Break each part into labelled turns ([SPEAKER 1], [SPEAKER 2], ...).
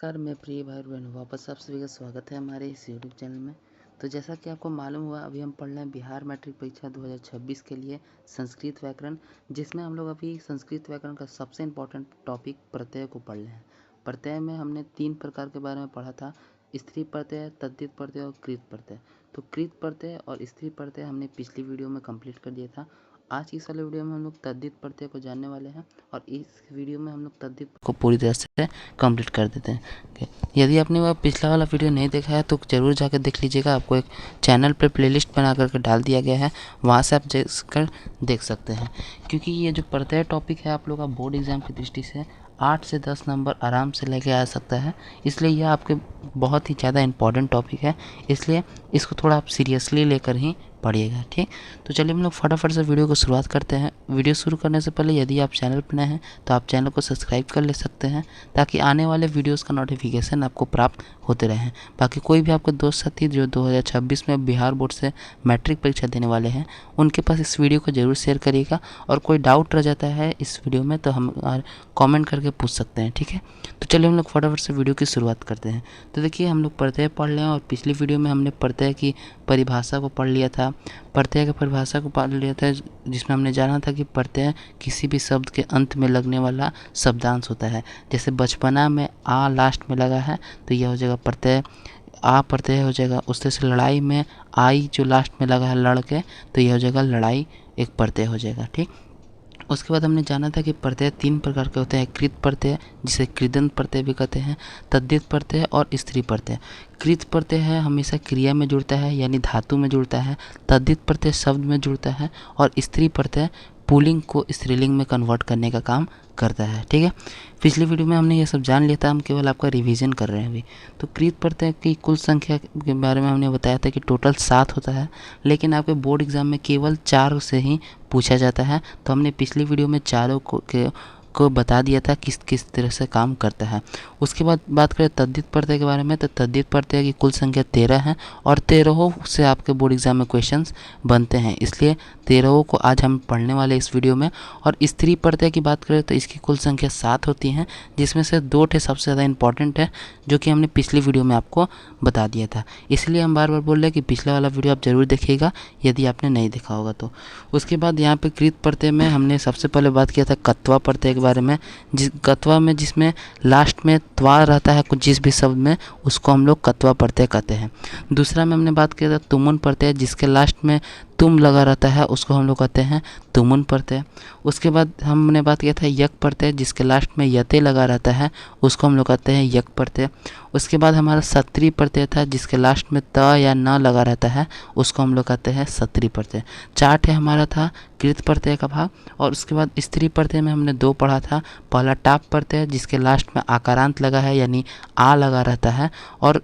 [SPEAKER 1] नमस्कार, मैं प्रिय भाई बहन वापस आप सभी का स्वागत है हमारे इस यूट्यूब चैनल में। तो जैसा कि आपको मालूम हुआ, अभी हम पढ़ रहे हैं बिहार मैट्रिक परीक्षा 2026 के लिए संस्कृत व्याकरण, जिसमें हम लोग अभी संस्कृत व्याकरण का सबसे इम्पोर्टेंट टॉपिक प्रत्यय को पढ़ रहे हैं। प्रत्यय में हमने 3 प्रकार के बारे में पढ़ा था: स्त्री प्रत्यय, तद्धित प्रत्यय और कृत प्रत्यय। तो कृत प्रत्यय और स्त्री प्रत्यय हमने पिछली वीडियो में कंप्लीट कर दिया था। आज की इस वाले वीडियो में हम लोग तद्धित प्रत्यय को जानने वाले हैं और इस वीडियो में हम लोग तद्धित को पूरी तरह से कंप्लीट कर देते हैं। यदि आपने वह पिछला वाला वीडियो नहीं देखा है तो ज़रूर जाकर देख लीजिएगा। आपको एक चैनल पर प्लेलिस्ट बना करके डाल दिया गया है, वहाँ से आप जाकर देख सकते हैं। क्योंकि ये जो प्रत्यय टॉपिक है आप लोग का बोर्ड एग्जाम की दृष्टि से 8 से 10 नंबर आराम से लेके आ सकता है, इसलिए यह आपके बहुत ही ज़्यादा इम्पॉर्टेंट टॉपिक है। इसलिए इसको थोड़ा आप सीरियसली लेकर ही पढ़िएगा, ठीक। तो चलिए हम लोग फटाफट से वीडियो को शुरुआत करते हैं। वीडियो शुरू करने से पहले यदि आप चैनल पर नए हैं तो आप चैनल को सब्सक्राइब कर ले सकते हैं, ताकि आने वाले वीडियोस का नोटिफिकेशन आपको प्राप्त होते रहें। बाकी कोई भी आपके दोस्त साथी जो 2026 में बिहार बोर्ड से मैट्रिक परीक्षा देने वाले हैं, उनके पास इस वीडियो को ज़रूर शेयर करिएगा। और कोई डाउट रह जाता है इस वीडियो में तो हम कमेंट करके पूछ सकते हैं, ठीक है। तो चलिए हम लोग फटाफट से वीडियो की शुरुआत करते हैं। तो देखिए, हम लोग प्रत्यय पढ़ लें, और पिछली वीडियो में हमने प्रत्यय की परिभाषा को पढ़ लिया था। प्रत्यय की परिभाषा को पढ़ लिया था, जिसमें हमने जाना था कि प्रत्यय किसी भी शब्द के अंत में लगने वाला शब्दांश होता है। जैसे बचपना में आ लास्ट में लगा है तो यह हो जाएगा प्रत्यय, आ प्रत्यय हो जाएगा। उस तरह से लड़ाई में आई जो लास्ट में लगा है लड़ के, तो यह हो जाएगा लड़ाई, एक प्रत्यय हो जाएगा, ठीक। उसके बाद हमने जाना था कि प्रत्यय 3 प्रकार के होते हैं: कृत प्रत्यय, जिसे कृदंत प्रत्यय भी कहते हैं, तद्धित प्रत्यय और स्त्री प्रत्यय। कृत प्रत्यय है हमेशा क्रिया में जुड़ता है, यानी धातु में जुड़ता है। तद्धित प्रत्यय शब्द में जुड़ता है, और स्त्री प्रत्यय पुल्लिंग को स्त्रीलिंग में कन्वर्ट करने का काम करता है, ठीक है। पिछली वीडियो में हमने ये सब जान लिया था, हम केवल आपका रिवीजन कर रहे हैं अभी। तो कृत प्रत्यय की कुल संख्या के बारे में हमने बताया था कि टोटल 7 होता है, लेकिन आपके बोर्ड एग्जाम में केवल 4 से ही पूछा जाता है। तो हमने पिछली वीडियो में चारों को बता दिया था किस किस तरह से काम करता है। उसके बाद बात करें तद्धित प्रत्यय के बारे में, तो तद्धित प्रत्यय की कुल संख्या 13 है, और 13 से आपके बोर्ड एग्जाम में क्वेश्चंस बनते हैं, इसलिए 13 को आज हम पढ़ने वाले इस वीडियो में। और स्त्री प्रत्यय की बात करें तो इसकी कुल संख्या 7 होती हैं, जिसमें से 2 सबसे ज़्यादा इंपॉर्टेंट है, जो कि हमने पिछली वीडियो में आपको बता दिया था। इसलिए हम बार बार बोल रहे हैं कि पिछला वाला वीडियो आप ज़रूर देखिएगा यदि आपने नहीं देखा होगा तो। उसके बाद यहाँ पे कृत प्रत्यय में हमने सबसे पहले बात किया था कत्वा प्रत्यय के बारे में। कत्वा में जिसमें लास्ट में त्वा रहता है कुछ जिस भी शब्द में, उसको हम लोग कत्वा प्रत्यय कहते हैं। दूसरा में हमने बात किया था तुमुन प्रत्यय, जिसके लास्ट में तुम लगा रहता है, उसको हम लोग कहते हैं तुमुन प्रत्यय। उसके बाद हमने बात किया था यक प्रत्यय, जिसके लास्ट में यते लगा रहता है, उसको हम लोग कहते हैं यक प्रत्यय। उसके बाद हमारा सत्री प्रत्यय था, जिसके लास्ट में त या न लगा रहता है, उसको हम लोग कहते हैं सत्री प्रत्यय। 4 है हमारा था कृत प्रत्यय का भाग। और उसके बाद स्त्री प्रत्यय में हमने 2 पढ़ा था। पहला टाप प्रत्यय, जिसके लास्ट में आकारांत लगा है, यानी आ लगा रहता है, और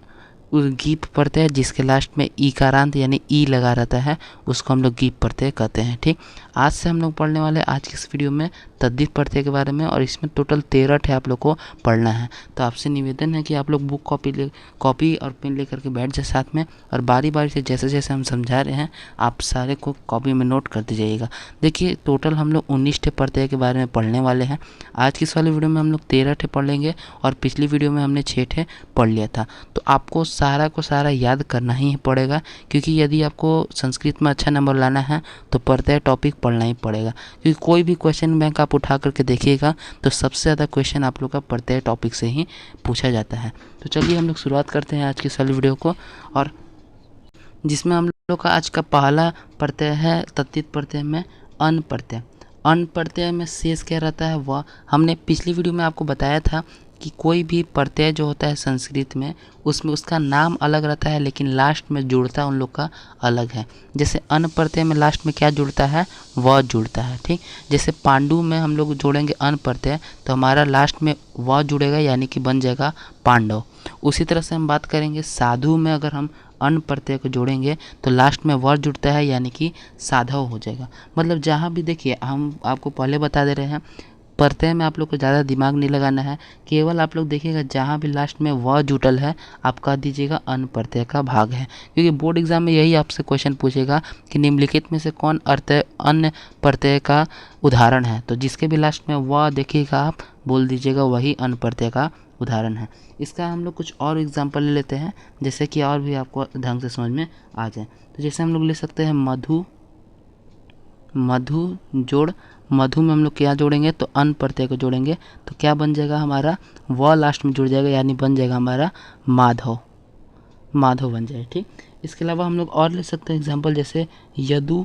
[SPEAKER 1] गीप प्रत्यय, जिसके लास्ट में ईकारांत यानी ई लगा रहता है, उसको हम लोग गीप प्रत्यय कहते हैं, ठीक। आज से हम लोग पढ़ने वाले आज की इस वीडियो में तद्धित प्रत्यय के बारे में, और इसमें टोटल 13 है आप लोग को पढ़ना है। तो आपसे निवेदन है कि आप लोग बुक कॉपी और पेन लेकर के बैठ जाए साथ में, और बारी बारी से जैसे जैसे हम समझा रहे हैं आप सारे को कॉपी में नोट करते जाइएगा। देखिए, टोटल हम लोग 19 प्रत्यय के बारे में पढ़ने वाले हैं। आज की इस वाले वीडियो में हम लोग 13 पढ़ लेंगे, और पिछली वीडियो में हमने 6 पढ़ लिया था। तो आपको सारा को सारा याद करना ही पड़ेगा, क्योंकि यदि आपको संस्कृत में अच्छा नंबर लाना है तो प्रत्यय टॉपिक पढ़ना ही पड़ेगा। क्योंकि कोई भी क्वेश्चन बैंक आप उठा करके देखिएगा तो सबसे ज़्यादा क्वेश्चन आप लोग का प्रत्यय टॉपिक से ही पूछा जाता है। तो चलिए हम लोग शुरुआत करते हैं आज की इस वाली वीडियो को, और जिसमें हम लोग का आज का पहला प्रत्यय है तद्धित प्रत्यय में अन प्रत्यय। अन प्रत्यय में शेष क्या रहता है, वह हमने पिछली वीडियो में आपको बताया था कि कोई भी प्रत्यय जो होता है संस्कृत में, उसमें उसका नाम अलग रहता है, लेकिन लास्ट में जुड़ता उन लोग का अलग है। जैसे अन प्रत्यय में लास्ट में क्या जुड़ता है, व जुड़ता है, ठीक। जैसे पांडु में हम लोग जोड़ेंगे अन प्रत्यय तो हमारा लास्ट में व जुड़ेगा, यानी कि बन जाएगा पांडव। उसी तरह से हम बात करेंगे साधु में, अगर हम अन प्रत्यय को जोड़ेंगे तो लास्ट में वर जुड़ता है, यानी कि साधव हो जाएगा। मतलब जहाँ भी देखिए, हम आपको पहले बता दे रहे हैं, प्रत्यय में आप लोग को ज़्यादा दिमाग नहीं लगाना है, केवल आप लोग देखिएगा जहाँ भी लास्ट में व जुटल है आप कह दीजिएगा अन प्रत्यय का भाग है। क्योंकि बोर्ड एग्जाम में यही आपसे क्वेश्चन पूछेगा कि निम्नलिखित में से कौन अन प्रत्यय का उदाहरण है, तो जिसके भी लास्ट में व देखिएगा आप बोल दीजिएगा वही अन प्रत्यय का उदाहरण है। इसका हम लोग कुछ और एग्जाम्पल ले लेते हैं, जैसे कि और भी आपको ढंग से समझ में आ जाए। तो जैसे हम लोग ले सकते हैं मधु, मधु जोड़, मधु में हम लोग क्या जोड़ेंगे तो अन प्रत्यय को जोड़ेंगे, तो क्या बन जाएगा हमारा, व लास्ट में जुड़ जाएगा, यानी बन जाएगा हमारा माधव, माधव बन जाएगा। ठीक, इसके अलावा हम लोग और ले सकते हैं एग्जाम्पल, जैसे यदु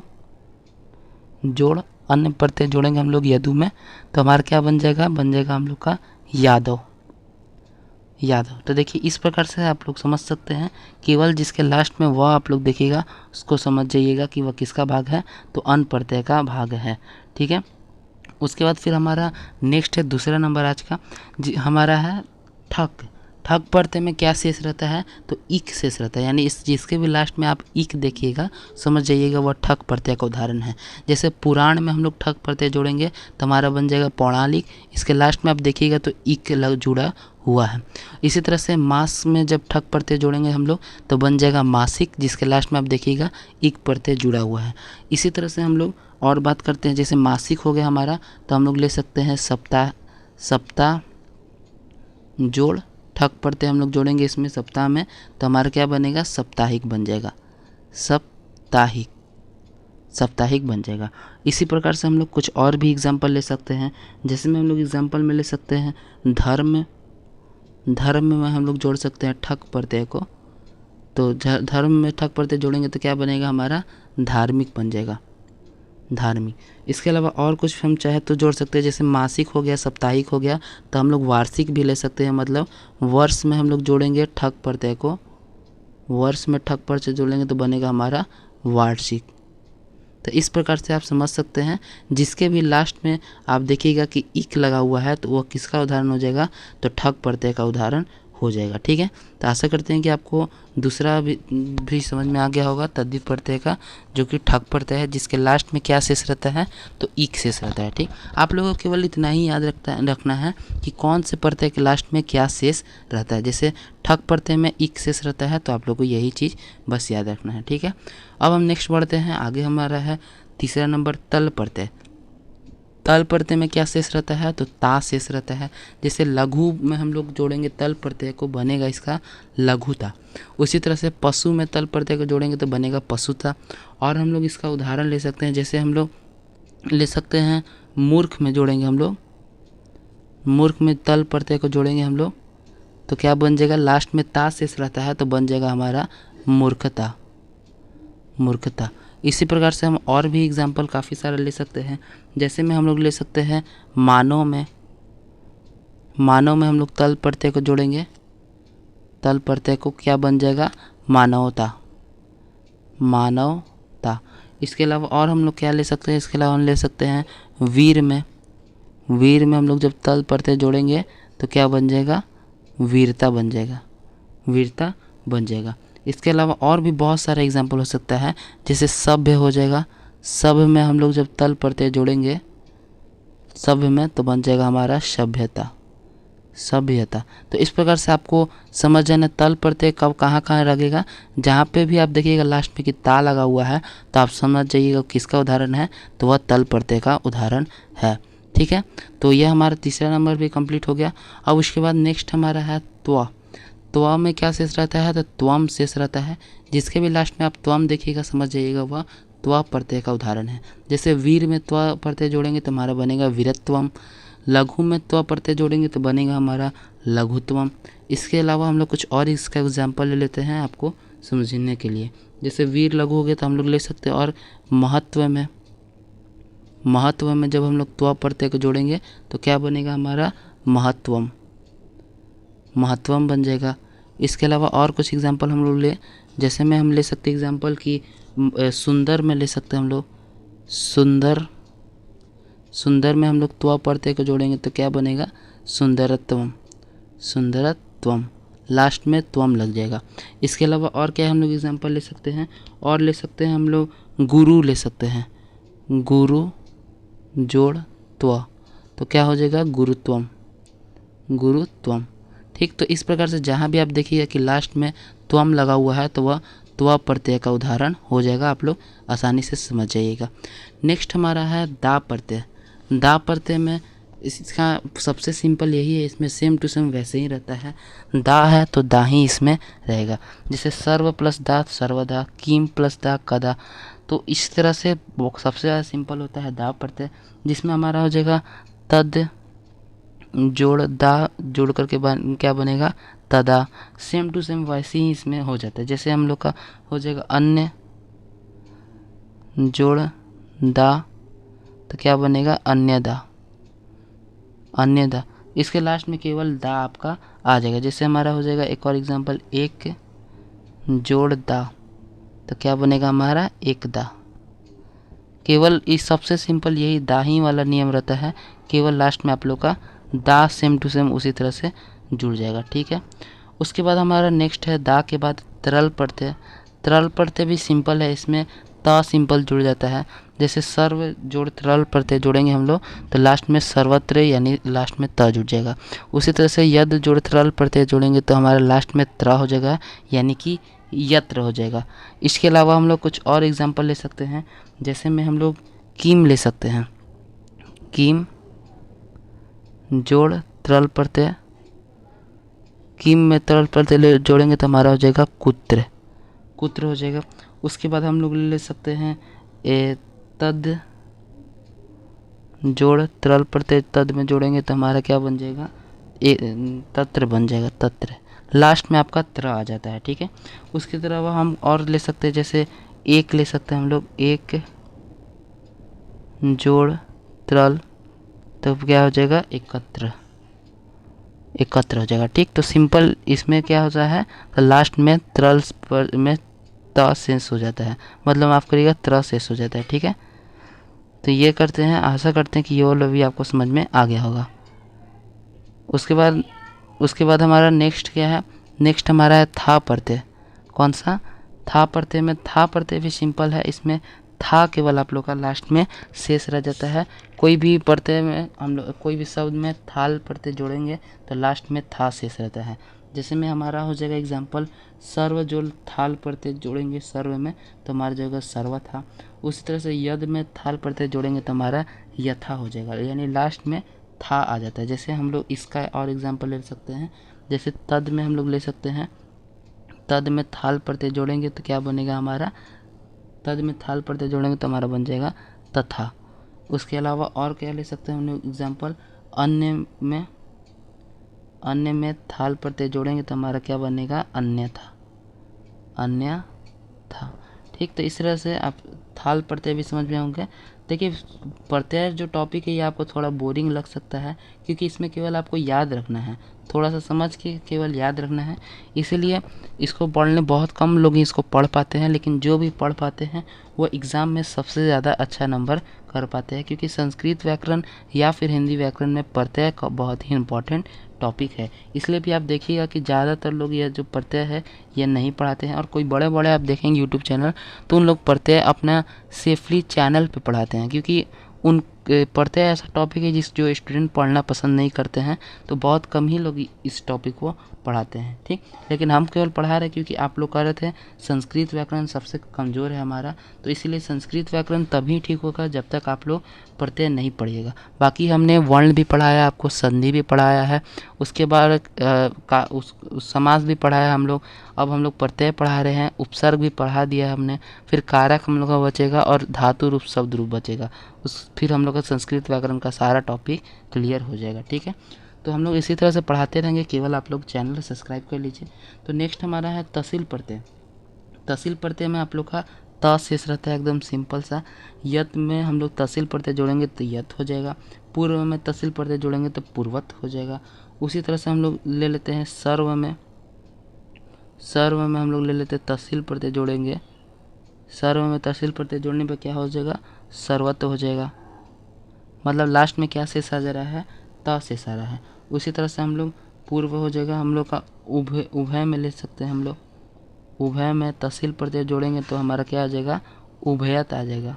[SPEAKER 1] जोड़ अन्य प्रत्यय जोड़ेंगे हम लोग यदु में, तो हमारा क्या बन जाएगा, बन जाएगा हम लोग का यादव, यादव। तो देखिए इस प्रकार से आप लोग समझ सकते हैं, केवल जिसके लास्ट में वह आप लोग देखिएगा उसको समझ जाइएगा कि वह किसका भाग है, तो अन प्रत्यय का भाग है। ठीक है, उसके बाद फिर हमारा नेक्स्ट है दूसरा नंबर आज का, हमारा है ठक। ठक प्रत्यय में क्या शेष रहता है, तो इक शेष रहता है, यानी इस जिसके भी लास्ट में आप इक देखिएगा समझ जाइएगा वह ठक प्रत्यय का उदाहरण है। जैसे पुराण में हम लोग ठक प्रत्यय जोड़ेंगे तो हमारा बन जाएगा पौराणिक, इसके लास्ट में आप देखिएगा तो इक लग जुड़ा हुआ है। इसी तरह से मास में जब ठक प्रत्यय जोड़ेंगे हम लोग तो बन जाएगा मासिक, जिसके लास्ट में आप देखिएगा इक प्रत्यय जुड़ा हुआ है। इसी तरह से हम लोग और बात करते हैं, जैसे मासिक हो गया हमारा, तो हम लोग ले सकते हैं सप्ताह, सप्ताह जोड़ ठक प्रत्यय हम लोग जोड़ेंगे इसमें सप्ताह में, तो हमारा क्या बनेगा, साप्ताहिक बन जाएगा, साप्ताहिक, साप्ताहिक बन जाएगा। इसी प्रकार से हम लोग कुछ और भी एग्जाम्पल ले सकते हैं, जैसे में हम लोग एग्जाम्पल में ले सकते हैं धर्म, धर्म में हम लोग जोड़ सकते हैं ठक प्रत्यय को, तो धर्म में ठक प्रत्यय जोड़ेंगे तो क्या बनेगा हमारा, धार्मिक बन जाएगा, धार्मिक। इसके अलावा और कुछ हम चाहे तो जोड़ सकते हैं, जैसे मासिक हो गया, साप्ताहिक हो गया, तो हम लोग वार्षिक भी ले सकते हैं, मतलब वर्ष में हम लोग जोड़ेंगे ठक प्रत्यय को, वर्ष में ठक प्रत्यय जोड़ेंगे तो बनेगा हमारा वार्षिक। तो इस प्रकार से आप समझ सकते हैं, जिसके भी लास्ट में आप देखिएगा कि इक लगा हुआ है तो वह किसका उदाहरण हो जाएगा, तो ठक प्रत्यय का उदाहरण हो जाएगा। ठीक है, तो आशा करते हैं कि आपको दूसरा भी समझ में आ गया होगा, तद्धित प्रत्यय का, जो कि ठक प्रत्यय है, जिसके लास्ट में क्या शेष रहता है, तो इक शेष रहता है। ठीक, आप लोगों को केवल इतना ही याद रखना है कि कौन से प्रत्यय के लास्ट में क्या शेष रहता है। जैसे ठक प्रत्यय में इक शेष रहता है, तो आप लोगों को यही चीज़ बस याद रखना है। ठीक है, अब हम नेक्स्ट बढ़ते हैं, आगे हमारा है तीसरा नंबर तल प्रत्यय। तल प्रत्यय में क्या शेष रहता है, तो ता शेष रहता है। जैसे लघु में हम लोग जोड़ेंगे तल प्रत्यय को, बनेगा इसका लघुता। उसी तरह से पशु में तल प्रत्यय को जोड़ेंगे तो बनेगा पशुता। और हम लोग इसका उदाहरण ले सकते हैं, जैसे हम लोग ले सकते हैं मूर्ख में जोड़ेंगे हम लोग, मूर्ख में तल प्रत्यय को जोड़ेंगे हम लोग तो क्या बन जाएगा, लास्ट में ता शेष रहता है तो बन जाएगा हमारा मूर्खता, मूर्खता। इसी प्रकार से हम और भी एग्जाम्पल काफ़ी सारे ले सकते हैं, जैसे में हम लोग ले सकते हैं मानव में, मानव में हम लोग तल प्रत्यय को जोड़ेंगे, तल प्रत्यय को क्या बन जाएगा, मानवता, मानवता। इसके अलावा और हम लोग क्या ले सकते हैं, इसके अलावा हम ले सकते हैं वीर में, वीर में हम लोग जब तल प्रत्यय जोड़ेंगे तो क्या बन जाएगा, वीरता बन जाएगा, वीरता बन जाएगा। इसके अलावा और भी बहुत सारे एग्जाम्पल हो सकता है, जैसे सभ्य हो जाएगा, सभ्य में हम लोग जब तल प्रत्यय जोड़ेंगे सभ्य में तो बन जाएगा हमारा सभ्यता, सभ्यता। तो इस प्रकार से आपको समझ जाना तल प्रत्यय कब कहाँ कहाँ लगेगा, जहाँ पे भी आप देखिएगा लास्ट में कि ता लगा हुआ है तो आप समझ जाइएगा किसका उदाहरण है, तो वह तल प्रत्यय का उदाहरण है। ठीक है, तो यह हमारा तीसरा नंबर भी कंप्लीट हो गया। अब उसके बाद नेक्स्ट हमारा है त्वा। त्वा में क्या शेष रहता है, तो त्वम शेष रहता है। जिसके भी लास्ट में आप त्वम देखिएगा समझ जाइएगा वह त्वा प्रत्यय का उदाहरण है। जैसे वीर में त्वा प्रत्यय जोड़ेंगे तो हमारा बनेगा वीरत्वम, लघु में त्वा प्रत्यय जोड़ेंगे तो बनेगा हमारा लघुत्वम। इसके अलावा हम लोग कुछ और इसका एग्जाम्पल ले लेते हैं आपको समझने के लिए। जैसे वीर लघु हो गया तो हम लोग ले सकते हैं, और महत्व में, महत्व में जब हम लोग त्वा प्रत्यय को जोड़ेंगे तो क्या बनेगा हमारा महत्वम, महत्वम बन जाएगा। इसके अलावा और कुछ एग्जाम्पल हम लोग ले, जैसे में हम ले सकते हैं एग्जाम्पल कि सुंदर में ले सकते हैं हम लोग, सुंदर, सुंदर में हम लोग त्वा प्रत्यय को जोड़ेंगे तो क्या बनेगा सुंदरत्वम, सुंदरत्वम, लास्ट में त्वम लग जाएगा। इसके अलावा और क्या हम लोग एग्जाम्पल ले सकते हैं, और ले सकते हैं हम लोग गुरु ले सकते हैं, गुरु जोड़ त्वा तो क्या हो जाएगा गुरुत्वम, गुरुत्वम। ठीक, तो इस प्रकार से जहाँ भी आप देखिएगा कि लास्ट में त्वम लगा हुआ है तो वह त्वा प्रत्यय का उदाहरण हो जाएगा, आप लोग आसानी से समझ जाइएगा। नेक्स्ट हमारा है दा प्रत्यय। दा प्रत्यय में इसका सबसे सिंपल यही है, इसमें सेम टू सेम वैसे ही रहता है। दा है तो दा ही इसमें रहेगा। जैसे सर्व प्लस दा सर्वदा, कीम प्लस दा कदा। तो इस तरह से सबसे ज़्यादा सिंपल होता है दा प्रत्यय, जिसमें हमारा हो जाएगा तद जोड़ दा जोड़ करके क्या बनेगा तदा। सेम टू सेम वैसे ही इसमें हो जाता है। जैसे हम लोग का हो जाएगा अन्य जोड़ दा तो क्या बनेगा अन्यदा, अन्यदा। इसके लास्ट में केवल दा आपका आ जाएगा। जैसे हमारा हो जाएगा एक और एग्जांपल, एक जोड़ दा तो क्या बनेगा हमारा एक दा। केवल इस सबसे सिंपल यही दा ही वाला नियम रहता है, केवल लास्ट में आप लोग का दा सेम टू सेम उसी तरह से जुड़ जाएगा। ठीक है। उसके बाद हमारा नेक्स्ट है दा के बाद तरल प्रत्यय। तरल प्रत्यय भी सिंपल है, इसमें ता सिंपल जुड़ जाता है। जैसे सर्व जोड़ तरल प्रत्यय जोड़ेंगे हम लोग तो लास्ट में सर्वत्र यानी लास्ट में त जुड़ जाएगा। उसी तरह से यद जोड़ तरल प्रत्यय जोड़ेंगे तो हमारा लास्ट में त्र हो जाएगा यानी कि यत्र हो जाएगा। इसके अलावा हम लोग कुछ और एग्जांपल ले सकते हैं। जैसे में हम लोग कीम ले सकते हैं, कीम जोड़ तरल प्रत्यय, कीम में तरल प्रत्यय जोड़ेंगे तो हमारा हो जाएगा कुत्र, कुत्र हो जाएगा। उसके बाद हम लोग ले सकते हैं तद जोड़ तरल प्रत्यय, तद में जोड़ेंगे तो हमारा क्या बन जाएगा तत्र बन जाएगा, तत्र। लास्ट में आपका त्र आ जाता है। ठीक है। उसके अलावा हम और ले सकते हैं, जैसे एक ले सकते हैं हम लोग, एक जोड़ तरल तो क्या हो जाएगा एकत्र, एकत्र हो जाएगा। ठीक। तो सिंपल इसमें क्या होता है तो लास्ट में तरल में त शेष हो जाता है, मतलब आप करिएगा त्र शेष हो जाता है। ठीक है। तो ये करते हैं, आशा करते हैं कि ये वाला भी आपको समझ में आ गया होगा। उसके बाद हमारा नेक्स्ट क्या है, नेक्स्ट हमारा है था प्रत्यय। कौन सा था प्रत्यय में, था प्रत्यय भी सिंपल है। इसमें था केवल आप लोग का लास्ट में शेष रह जाता है। कोई भी प्रत्यय में हम लोग कोई भी शब्द में थाल प्रत्यय जोड़ेंगे तो लास्ट में था शेष रहता है। जैसे में हमारा हो जाएगा एग्जाम्पल, सर्व जो थाल प्रत्यय जोड़ेंगे सर्व में तो हमारा जाएगा सर्व था। उसी तरह से यद में थाल प्रत्यय जोड़ेंगे तो हमारा यथा हो जाएगा, यानी लास्ट में था आ जाता है। जैसे हम लोग इसका और एग्जाम्पल ले सकते हैं, जैसे तद में हम लोग ले सकते हैं, तद में थाल प्रत्यय जोड़ेंगे तो क्या बनेगा हमारा, तद में थाल प्रत्यय जोड़ेंगे तो हमारा बन जाएगा तथा। उसके अलावा और क्या ले सकते हैं हम लोग एग्जाम्पल, अन्य में थाल प्रत्यय जोड़ेंगे तो हमारा क्या बनेगा अन्यथा, अन्यथा। ठीक। तो इस तरह से आप थाल प्रत्यय भी समझ में होंगे। देखिए प्रत्यय जो टॉपिक है ये आपको थोड़ा बोरिंग लग सकता है, क्योंकि इसमें केवल आपको याद रखना है, थोड़ा सा समझ के केवल याद रखना है। इसीलिए इसको पढ़ने बहुत कम लोग ही इसको पढ़ पाते हैं, लेकिन जो भी पढ़ पाते हैं वो एग्ज़ाम में सबसे ज़्यादा अच्छा नंबर कर पाते हैं, क्योंकि संस्कृत व्याकरण या फिर हिंदी व्याकरण में प्रत्यय का बहुत ही इम्पोर्टेंट टॉपिक है। इसलिए भी आप देखिएगा कि ज़्यादातर लोग यह जो प्रत्यय है ये नहीं पढ़ाते हैं, और कोई बड़े बड़े आप देखेंगे यूट्यूब चैनल तो उन लोग प्रत्यय अपना सेफली चैनल पे पढ़ाते हैं, क्योंकि उन प्रत्यय ऐसा टॉपिक है जो स्टूडेंट पढ़ना पसंद नहीं करते हैं, तो बहुत कम ही लोग इस टॉपिक को पढ़ाते हैं। ठीक। लेकिन हम केवल पढ़ा रहे हैं क्योंकि आप लोग कह रहे थे संस्कृत व्याकरण सबसे कमज़ोर है हमारा, तो इसीलिए संस्कृत व्याकरण तभी ठीक होगा जब तक आप लोग प्रत्यय नहीं पढ़िएगा। बाकी हमने वर्ण भी पढ़ाया, आपको संधि भी पढ़ाया है, उसके बाद समास भी पढ़ाया हम लोग। अब हम लोग प्रत्यय पढ़ा रहे हैं, उपसर्ग भी पढ़ा दिया है हमने, फिर कारक हम लोग का बचेगा और धातु रूप शब्द रूप बचेगा। फिर हम लोग का संस्कृत व्याकरण का सारा टॉपिक क्लियर हो जाएगा। ठीक है। तो हम लोग इसी तरह से पढ़ाते रहेंगे, केवल आप लोग चैनल सब्सक्राइब कर लीजिए। तो नेक्स्ट हमारा है तहसील प्रत्यय। तहसील प्रत्यय में आप लोग का त शेष रहता है, एकदम सिंपल सा। यत में हम लोग तहसील प्रत्यय जोड़ेंगे तो यत हो जाएगा, पूर्व में तहसील प्रत्यय जोड़ेंगे तो पूर्वत हो जाएगा। उसी तरह से हम लोग ले लेते हैं सर्व में हम लोग ले लेते हैं तहसील प्रत्यय जोड़ेंगे, सर्व में तहसील प्रत्यय जोड़ने पर क्या हो जाएगा सर्वत हो जाएगा, मतलब लास्ट में क्या शेष आ जा रहा है त शेष आ रहा है। उसी तरह से हम लोग पूर्व हो जाएगा हम लोग का उभय में ले सकते हैं हम लोग, उभय में तहसील प्रत्यय जोड़ेंगे तो हमारा क्या आ जाएगा उभयत आ जाएगा,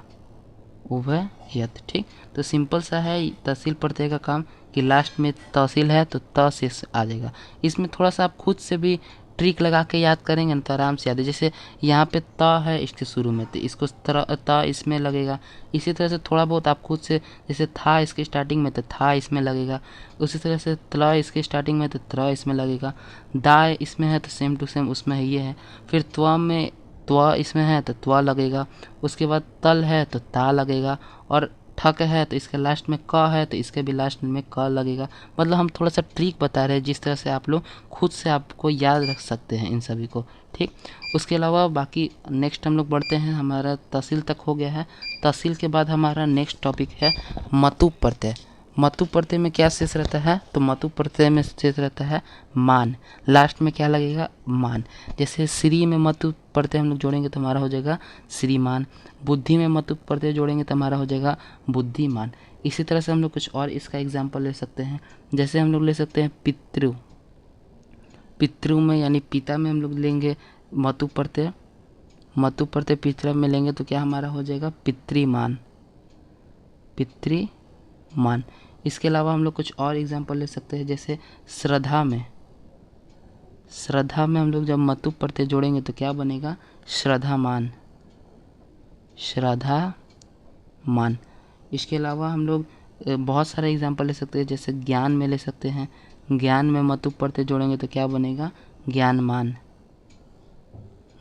[SPEAKER 1] उभयत। ठीक। तो सिंपल सा है तहसील प्रत्यय का काम कि लास्ट में तहसील है तो त शेष आ जाएगा। इसमें थोड़ा सा आप खुद से भी ट्रिक लगा के याद करेंगे ना तो आराम से याद है। जैसे यहाँ पे त है इसके शुरू में, तो इसको त इसमें लगेगा। इसी तरह से थोड़ा बहुत आप खुद से, जैसे था इसके स्टार्टिंग में तो था इसमें लगेगा, उसी तरह से त्ल इसके स्टार्टिंग में तो त्र इसमें लगेगा, दा इसमें है तो सेम टू सेम उसमें ये है। फिर त्व में त्व इसमें है तो त्व लगेगा, उसके बाद तल है तो ता लगेगा, और ठक है तो इसके लास्ट में क है तो इसके भी लास्ट में क लगेगा। मतलब हम थोड़ा सा ट्रिक बता रहे हैं जिस तरह से आप लोग खुद से आपको याद रख सकते हैं इन सभी को, ठीक। उसके अलावा बाकी नेक्स्ट हम लोग बढ़ते हैं, हमारा तहसील तक हो गया है। तहसील के बाद हमारा नेक्स्ट टॉपिक है मतु प्रत्यय। मतु प्रत्यय में क्या शेष रहता है, तो मतु प्रत्यय में शेष रहता है मान। लास्ट में क्या लगेगा, मान। जैसे श्री में मतु प्रत्यय हम लोग जोड़ेंगे तो हमारा हो जाएगा श्रीमान। बुद्धि में मतु प्रत्यय जोड़ेंगे तो हमारा हो जाएगा बुद्धिमान। इसी तरह से हम लोग कुछ और इसका एग्जाम्पल ले सकते हैं। जैसे हम लोग ले सकते हैं पितृ। पितृ में यानी पिता में हम लोग लेंगे मतु प्रत्यय, मतु प्रत्यय पितृ में लेंगे तो क्या हमारा हो जाएगा पितृमान, पितृमान। इसके अलावा हम लोग कुछ और एग्जाम्पल ले सकते हैं। जैसे श्रद्धा में, श्रद्धा में हम लोग जब मतु प्रत्यय जोड़ेंगे तो क्या बनेगा श्रद्धामान, श्रद्धामान। इसके अलावा हम लोग बहुत सारे एग्जाम्पल ले सकते हैं। जैसे ज्ञान में ले सकते हैं, ज्ञान में मतु प्रत्यय जोड़ेंगे तो क्या बनेगा ज्ञानमान,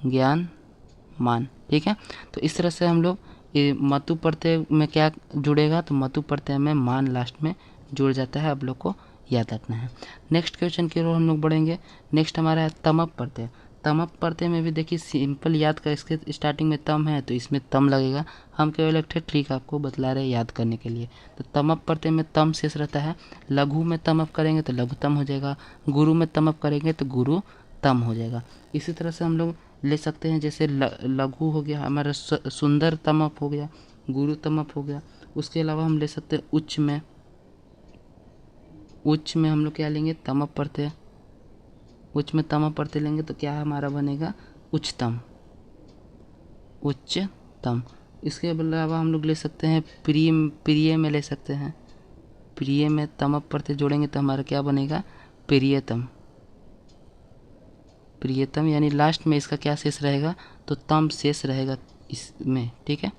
[SPEAKER 1] ज्ञानमान, ठीक है। तो इस तरह से हम लोग मतु प्रत्यय में क्या जुड़ेगा, तो मतु प्रत्यय में मान लास्ट में जुड़ जाता है, आप लोग को याद रखना है। नेक्स्ट क्वेश्चन की ओर हम लोग बढ़ेंगे। नेक्स्ट हमारा है तमप प्रत्यय। तमप प्रत्यय में भी देखिए सिंपल याद कर, इसके स्टार्टिंग में तम है तो इसमें तम लगेगा। हम केवल एक ट्रिक आपको बतला रहे हैं याद करने के लिए। तो तमप प्रत्यय में तम शेष रहता है। लघु में तमप करेंगे तो लघुतम हो जाएगा, गुरु में तमप करेंगे तो गुरु तम हो जाएगा। इसी तरह से हम लोग ले सकते हैं, जैसे लघु हो गया हमारा सुंदर तमप हो गया, गुरु तमप हो गया। उसके अलावा हम ले सकते हैं उच्च में, उच्च में हम लोग क्या लेंगे तमप प्रत्यय, उच्च में तमप प्रत्यय लेंगे तो क्या हमारा बनेगा उच्चतम, उच्चतम। इसके अलावा हम लोग ले सकते हैं प्रिय, प्रिय में ले सकते हैं, प्रिय में तमप प्रत्यय जोड़ेंगे तो हमारा क्या बनेगा प्रियतम, प्रियतम। यानी लास्ट में इसका क्या शेष रहेगा, तो तम शेष रहेगा इसमें, ठीक है,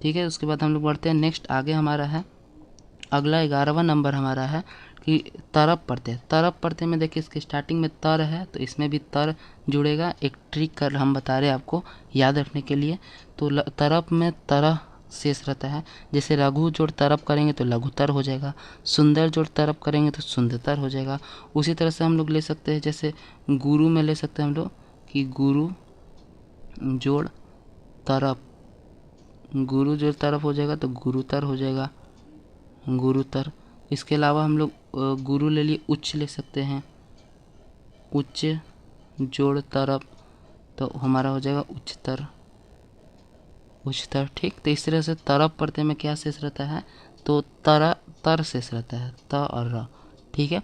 [SPEAKER 1] ठीक है। उसके बाद हम लोग बढ़ते हैं नेक्स्ट आगे। हमारा है अगला 11वां नंबर हमारा है कि तरप प्रत्यय। तरप प्रत्यय में देखिए इसके स्टार्टिंग में तर है तो इसमें भी तर जुड़ेगा। एक ट्रिक कर हम बता रहे हैं आपको याद रखने के लिए। तो तरप में तरह शेष रहता है। जैसे लघु जोड़ तरप करेंगे तो लघुतर हो जाएगा, सुंदर जोड़ तरप करेंगे तो सुंदरतर हो जाएगा। उसी तरह से हम लोग ले सकते हैं, जैसे गुरु में ले सकते हैं हम लोग कि गुरु जोड़ तरप, गुरु जोड़ तरप हो जाएगा तो गुरुतर हो जाएगा, गुरुतर। इसके अलावा हम लोग गुरु ले लिए उच्च ले सकते हैं, उच्च जोड़ तरप तो हमारा हो जाएगा उच्चतर, उच्चतर, ठीक। तो इस तरह से तरप प्रत्यय में क्या शेष रहता है, तो तर शेष रहता है, त और र, ठीक है।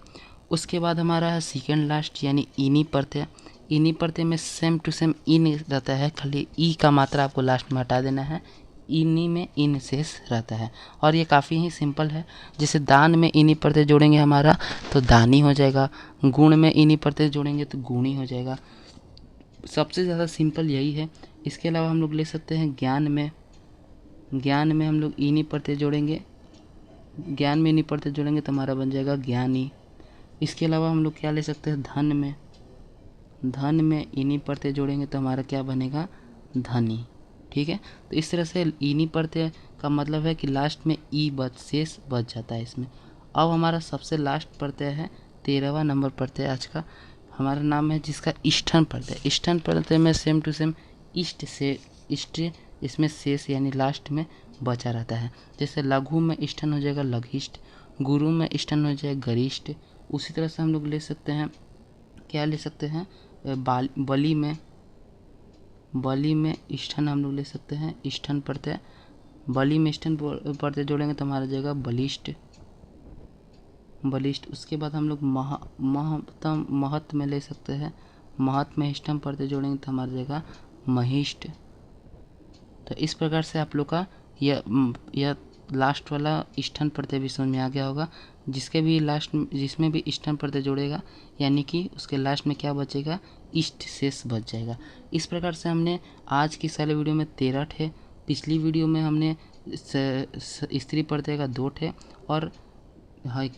[SPEAKER 1] उसके बाद हमारा है सेकेंड लास्ट यानी इनी प्रत्यय। इनी प्रत्यय में सेम टू सेम इन रहता है, खाली ई का मात्रा आपको लास्ट में हटा देना है। इनी में इन शेष रहता है और ये काफ़ी ही सिंपल है। जैसे दान में इनी प्रत्यय जोड़ेंगे हमारा तो दानी हो जाएगा, गुण में इनी प्रत्यय जोड़ेंगे तो गुणी हो जाएगा। सबसे ज़्यादा सिंपल यही है। इसके अलावा हम लोग ले सकते हैं ज्ञान में, ज्ञान में हम लोग इनी प्रत्यय जोड़ेंगे, ज्ञान में इनी प्रत्यय जोड़ेंगे तो हमारा बन जाएगा ज्ञानी। इसके अलावा हम लोग क्या ले सकते हैं धन में, धन में इनी प्रत्यय जोड़ेंगे तो हमारा क्या बनेगा धनी, ठीक है। तो इस तरह से इनी प्रत्यय का मतलब है कि लास्ट में ई शेष बच जाता है इसमें। अब हमारा सबसे लास्ट प्रत्यय है 13वां नंबर प्रत्यय आज का हमारा नाम है जिसका इष्टन प्रत्यय। इष्टन प्रत्यय में सेम टू सेम इष्ट से इष्ट इसमें शेष यानी लास्ट में बचा रहता है। जैसे लघु में इष्टन हो जाएगा लघिष्ठ, गुरु में इष्टन हो जाएगा गरिष्ठ। उसी तरह से हम लोग ले सकते हैं, क्या ले सकते हैं बलि में, बलि में इष्टन हम लोग ले सकते हैं इष्टन प्रत्यय। बलि में इष्टन प्रत्यय जोड़ेंगे तो हमारा जाएगा बलिष्ठ, बलिष्ठ। उसके बाद हम लोग महत में ले सकते हैं, महत में इष्टन प्रत्यय जोड़ेंगे तो हमारा जाएगा महिष्ठ। तो इस प्रकार से आप लोग का यह लास्ट वाला ष्ठन प्रत्यय भी समझ में आ गया होगा। जिसके भी लास्ट जिसमें भी ष्ठन प्रत्यय जोड़ेगा यानी कि उसके लास्ट में क्या बचेगा, इष्ट शेष बच जाएगा। इस प्रकार से हमने आज की सारे वीडियो में 13 ठे, पिछली वीडियो में हमने स्त्री प्रत्यय का 2 ठे और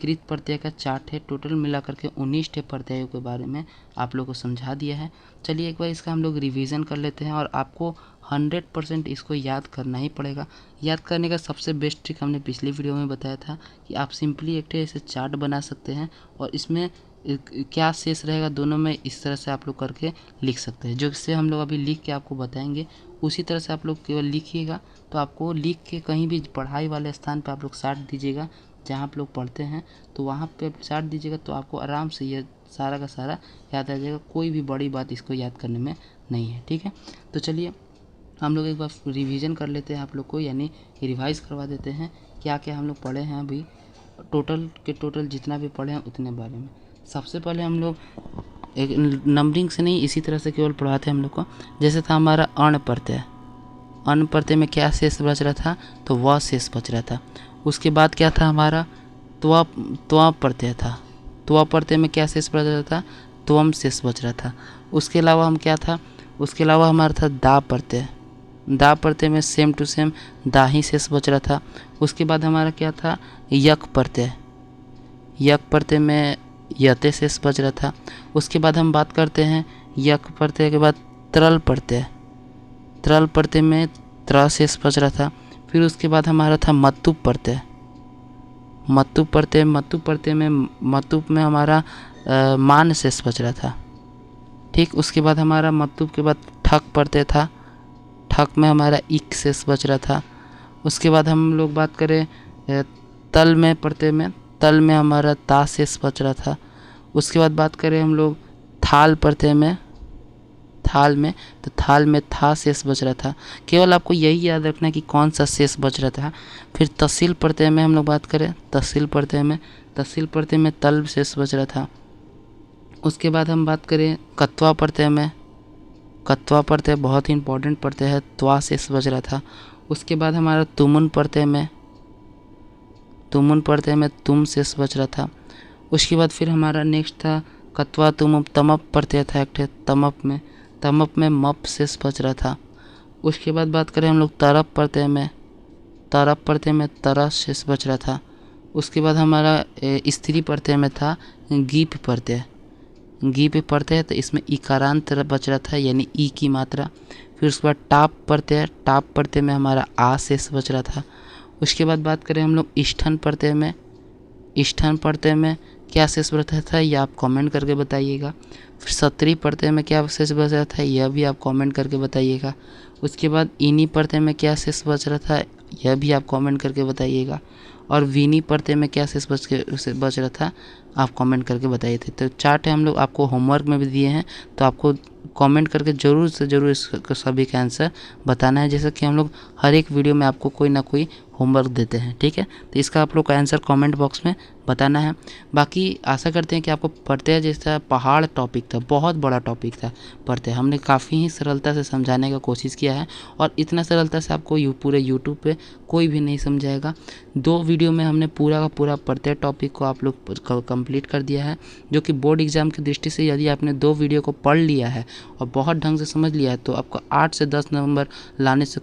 [SPEAKER 1] कृत प्रत्यय का 4 ठे, टोटल मिला करके 19 ठे प्रत्ययों के बारे में आप लोग को समझा दिया है। चलिए एक बार इसका हम लोग रिवीजन कर लेते हैं और आपको 100% इसको याद करना ही पड़ेगा। याद करने का सबसे बेस्ट ट्रिक हमने पिछली वीडियो में बताया था कि आप सिंपली एक ऐसे चार्ट बना सकते हैं और इसमें क्या शेष रहेगा दोनों में इस तरह से आप लोग करके लिख सकते हैं। जो इससे हम लोग अभी लिख के आपको बताएंगे उसी तरह से आप लोग केवल लिखिएगा। तो आपको लिख के कहीं भी पढ़ाई वाले स्थान पर आप लोग साट दीजिएगा, जहाँ आप लोग पढ़ते हैं तो वहाँ पे साट दीजिएगा, तो आपको आराम से ये सारा का सारा याद आ जाएगा। कोई भी बड़ी बात इसको याद करने में नहीं है, ठीक है। तो चलिए हम लोग एक बार रिवीजन कर लेते हैं आप लोग को, यानी रिवाइज करवा देते हैं क्या क्या हम लोग पढ़े हैं अभी, टोटल जितना भी पढ़े हैं उतने बारे में। सबसे पहले हम लोग एक नंबरिंग से नहीं, इसी तरह से केवल पढ़ाते हैं हम लोग को। जैसे था हमारा अण प्रत्यय, अण प्रत्यय में क्या शेष बच रहा था, तो वह शेष बच रहा था। उसके बाद क्या था हमारा त्वा प्रत्यय था, त्वा प्रत्यय में क्या शेष बच रहा था, त्वम शेष बच रहा था। उसके अलावा हम क्या था, उसके अलावा हमारा था दा प्रत्यय, दा प्रत्यय में सेम टू सेम दा ही शेष बच रहा था। उसके बाद हमारा क्या था यक प्रत्यय, यक प्रत्यय में यते शेष बच रहा था। उसके बाद हम बात करते हैं यक प्रत्यय के बाद त्रल प्रत्यय, त्रल प्रत्यय में त्र शेष बच रहा था। फिर उसके बाद हमारा था मतुप प्रत्यय, मतुप प्रत्यय, मतुप प्रत्यय में मतुप में हमारा मान शेष बच रहा था, ठीक। उसके बाद हमारा मतुप के बाद ठक प्रत्यय था, ठक में हमारा इक शेष बच रहा था। उसके बाद हम लोग बात करें तल में प्रत्यय में, तल में हमारा ता शेष बच रहा था। उसके बाद बात करें हम लोग थाल प्रत्यय में, थाल में, तो थाल में था शेष बच रहा था। केवल आपको यही याद रखना है कि कौन सा शेष बच रहा था। फिर तहसील प्रत्यय में हम लोग बात करें, तहसील प्रत्यय में, तहसील प्रत्यय में तल शेष बच रहा था। उसके बाद हम बात करें कत्वा प्रत्यय में, कत्वा प्रत्यय बहुत ही इंपॉर्टेंट प्रत्यय है, त्वा शेष बच रहा था। उसके बाद हमारा तुमुन प्रत्यय में, तुमुन प्रत्यय में तुम शेष बच रहा था। उसके बाद फिर हमारा नेक्स्ट था कत्वा तुम तमप प्रत्यय था एक, तमप में, तमप में मप शेष बच रहा था। उसके बाद बात करें हम लोग तरप प्रत्यय में, तरप प्रत्यय में तरह शेष बच रहा था। उसके बाद हमारा स्त्री प्रत्यय में था गीप प्रत्यय, गीप प्रत्यय, तो इसमें इकारांत बच रहा था यानी ई की मात्रा। फिर उसके बाद टाप प्रत्यय, टाप प्रत्यय में हमारा आ शेष बच रहा था। उसके बाद बात करें हम लोग ष्ठन प्रत्यय में, ष्ठन प्रत्यय में क्या शेष बच रहा था ये आप कमेंट करके बताइएगा। फिर सत्री प्रत्यय में क्या शेष बच रहा था यह भी आप कमेंट करके बताइएगा। उसके बाद इनी प्रत्यय में क्या शेष बच रहा था यह भी आप कमेंट करके बताइएगा। और वीनी प्रत्यय में क्या शेष बच रहा था आप कमेंट करके बताइए थे। तो चार्ट है हम लोग आपको होमवर्क में भी दिए हैं, तो आपको कमेंट करके ज़रूर से ज़रूर इस सभी का आंसर बताना है। जैसे कि हम लोग हर एक वीडियो में आपको कोई ना कोई होमवर्क देते हैं, ठीक है। तो इसका आप लोग का आंसर कमेंट बॉक्स में बताना है। बाकी आशा करते हैं कि आपको प्रत्यय जैसा पहाड़ टॉपिक था, बहुत बड़ा टॉपिक था प्रत्यय, हमने काफ़ी ही सरलता से समझाने का कोशिश किया है और इतना सरलता से आपको पूरे यूट्यूब पे कोई भी नहीं समझाएगा। 2 वीडियो में हमने पूरा का पूरा प्रत्यय टॉपिक को आप लोग कंप्लीट कर दिया है, जो कि बोर्ड एग्जाम की दृष्टि से यदि आपने 2 वीडियो को पढ़ लिया है और बहुत ढंग से समझ लिया है तो आपको 8 से 10 नंबर लाने से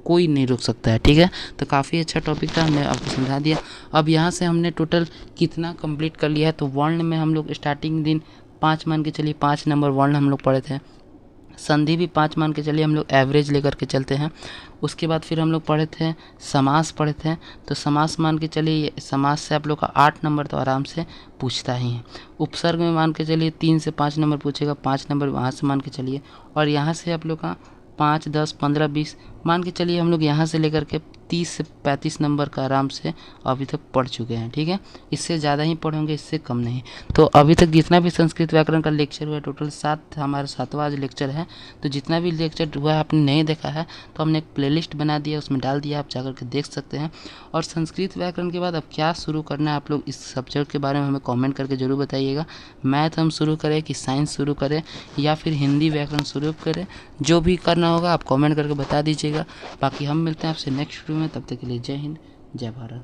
[SPEAKER 1] कोई नहीं रुक सकता है, ठीक है। तो काफ़ी अच्छा टॉपिक था, हमने आपको समझा दिया। अब यहाँ से हमने टोटल कितना कंप्लीट कर लिया है, तो वर्ण में हम लोग स्टार्टिंग दिन 5 मान के चलिए 5 नंबर वर्ण हम लोग पढ़े थे। संधि भी 5 मान के चलिए हम लोग एवरेज लेकर के चलते हैं। उसके बाद फिर हम लोग पढ़े थे समास पढ़े थे, तो समास मान के चलिए समास से आप लोग का 8 नंबर तो आराम से पूछता ही है। उपसर्ग में मान के चलिए 3 से 5 नंबर पूछेगा, 5 नंबर वहाँ से मान के चलिए। और यहाँ से आप लोग का 5, 10, 15, 20 मान के चलिए हम लोग यहाँ से लेकर के 30 से 35 नंबर का आराम से अभी तक पढ़ चुके हैं, ठीक है। इससे ज़्यादा ही पढ़ेंगे, इससे कम नहीं। तो अभी तक जितना भी संस्कृत व्याकरण का लेक्चर हुआ है टोटल 7 हमारा 7वां आज लेक्चर है। तो जितना भी लेक्चर हुआ है आपने नहीं देखा है तो हमने एक प्लेलिस्ट बना दिया, उसमें डाल दिया, आप जाकर के देख सकते हैं। और संस्कृत व्याकरण के बाद अब क्या शुरू करना है आप लोग इस सब्जेक्ट के बारे में हमें कॉमेंट करके ज़रूर बताइएगा। मैथ हम शुरू करें कि साइंस शुरू करें या फिर हिंदी व्याकरण शुरू करें, जो भी करना होगा आप कमेंट करके बता दीजिएगा। बाकी हम मिलते हैं आपसे नेक्स्ट वीडियो में, तब तक के लिए जय हिंद, जय भारत।